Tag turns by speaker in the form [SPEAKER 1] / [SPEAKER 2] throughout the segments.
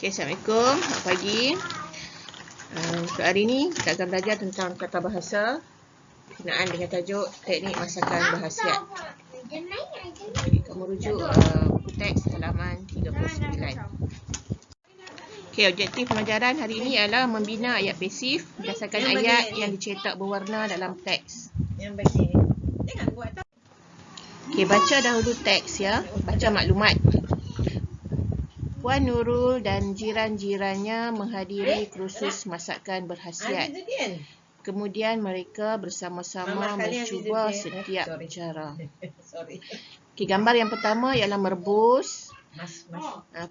[SPEAKER 1] Okay, Assalamualaikum. Selamat pagi. Untuk hari ini kita akan belajar tentang tata bahasa berkenaan dengan tajuk teknik masakan berkhasiat. Okay, kamu rujuk buku teks halaman 39. Okay, objektif pelajaran hari ini adalah membina ayat pasif berdasarkan ayat yang dicetak berwarna dalam teks. Okay, baca dahulu teks ya. Baca maklumat. Puan Nurul dan jiran-jirannya menghadiri kursus masakan berkhasiat. Kemudian mereka bersama-sama mencuba setiap cara. Okay, gambar yang pertama ialah merebus.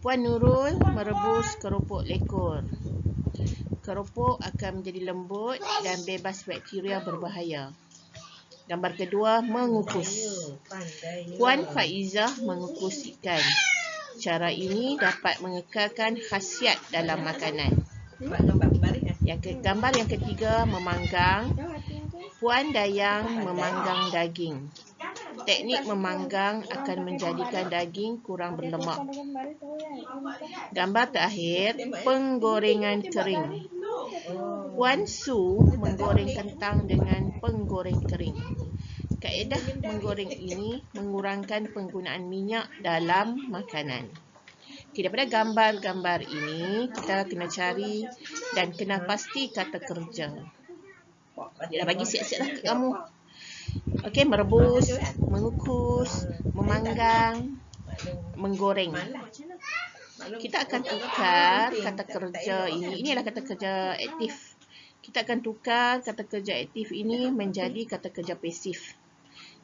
[SPEAKER 1] Puan Nurul merebus keropok lekor. Keropok akan menjadi lembut dan bebas bakteria berbahaya. Gambar kedua, mengukus. Puan Faizah mengukus ikan. Cara ini dapat mengekalkan khasiat dalam makanan. Gambar yang ketiga, memanggang. Puan Dayang memanggang daging. Teknik memanggang akan menjadikan daging kurang berlemak. Gambar terakhir, penggorengan kering. Puan Su menggoreng kentang dengan penggoreng kering. Kaedah menggoreng ini mengurangkan penggunaan minyak dalam makanan. Okay, daripada gambar-gambar ini, kita kena cari dan kena pasti kata kerja. Dia dah bagi siap-siap lah kat kamu. Okey, merebus, mengukus, memanggang, menggoreng. Kita akan tukar kata kerja ini. Ini adalah kata kerja aktif. Kita akan tukar kata kerja aktif ini menjadi kata kerja pasif.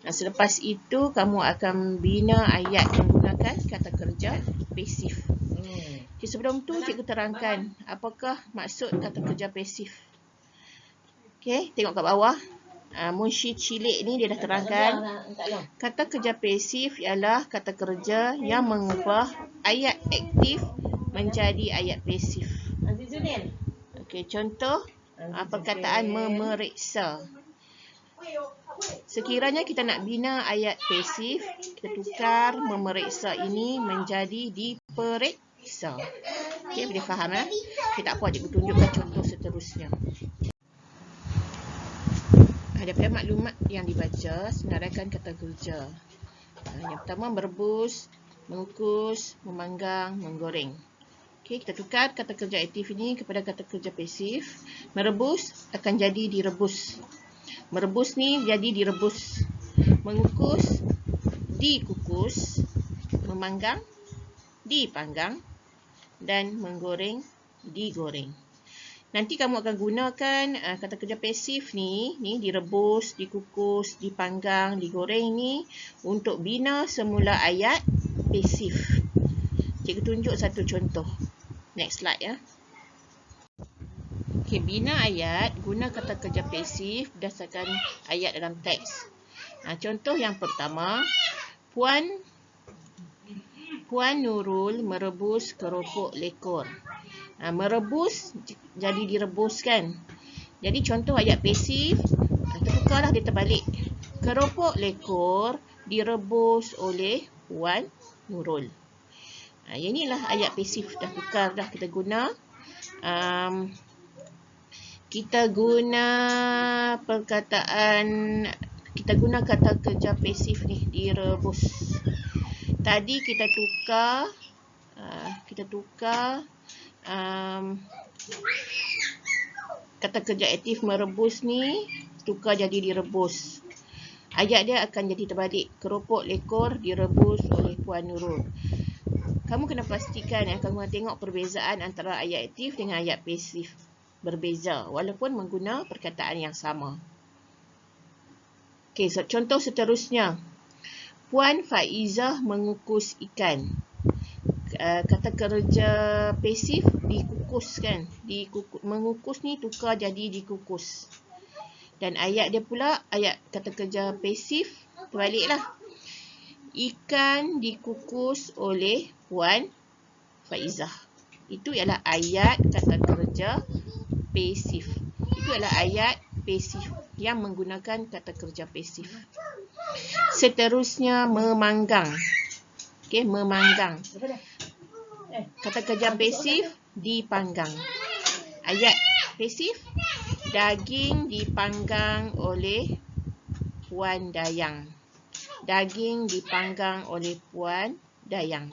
[SPEAKER 1] Selepas itu, kamu akan bina ayat menggunakan kata kerja pasif. Okay, sebelum tu, cikgu terangkan apakah maksud kata kerja pasif. Okay, tengok kat bawah. Munshi Cilik ni dia dah terangkan. Kata kerja pasif ialah kata kerja yang mengubah ayat aktif menjadi ayat pasif. Okay, contoh perkataan memeriksa. Sekiranya kita nak bina ayat pasif, kita tukar memeriksa ini menjadi diperiksa. Okey, boleh faham ya? Kita apa cikgu tunjukkan contoh seterusnya. Daripada maklumat yang dibaca, senaraikan kata kerja. Yang pertama, merebus, mengukus, memanggang, menggoreng. Okey, kita tukar kata kerja aktif ini kepada kata kerja pasif. Merebus akan jadi direbus. Merebus ni jadi direbus. Mengukus, dikukus. Memanggang, dipanggang. Dan menggoreng, digoreng. Nanti kamu akan gunakan kata kerja pasif ni direbus, dikukus, dipanggang, digoreng ni untuk bina semula ayat pasif. Cikgu tunjuk satu contoh. Next slide ya. Okay, bina ayat guna kata kerja pasif berdasarkan ayat dalam teks. Contoh yang pertama, Puan Nurul merebus keropok lekor. Merebus jadi direbuskan. Jadi contoh ayat pasif, kita tukarlah dia terbalik. Keropok lekor direbus oleh Puan Nurul. Inilah ayat pasif, dah tukar dah kita guna. Kita guna perkataan, kita guna kata kerja pasif ni, direbus. Tadi kita tukar kata kerja aktif merebus ni tukar jadi direbus. Ayat dia akan jadi terbalik. Keropok lekor direbus oleh Puan Nurul. Kamu kena pastikan kamu tengok perbezaan antara ayat aktif dengan ayat pasif. Berbeza walaupun mengguna perkataan yang sama. Okey, contoh seterusnya. Puan Faizah mengukus ikan. Kata kerja pasif dikukus kan. Mengukus ni tukar jadi dikukus. Dan ayat dia pula, ayat kata kerja pasif terbaliklah. Ikan dikukus oleh Puan Faizah. Itu ialah ayat kata kerja pasif. Itu adalah ayat pasif yang menggunakan kata kerja pasif. Seterusnya, memanggang. Okey, memanggang. Kata kerja pasif, dipanggang. Ayat pasif, daging dipanggang oleh Puan Dayang. Daging dipanggang oleh Puan Dayang.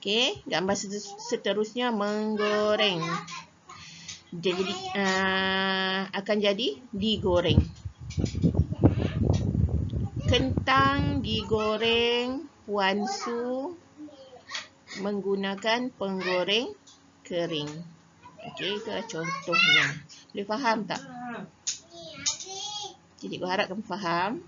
[SPEAKER 1] Okey, gambar seterusnya menggoreng. Jadi akan jadi digoreng. Kentang digoreng Puan Su menggunakan penggoreng kering. Okey, itu contohnya. Boleh faham tak? Jadi, aku harap kamu faham.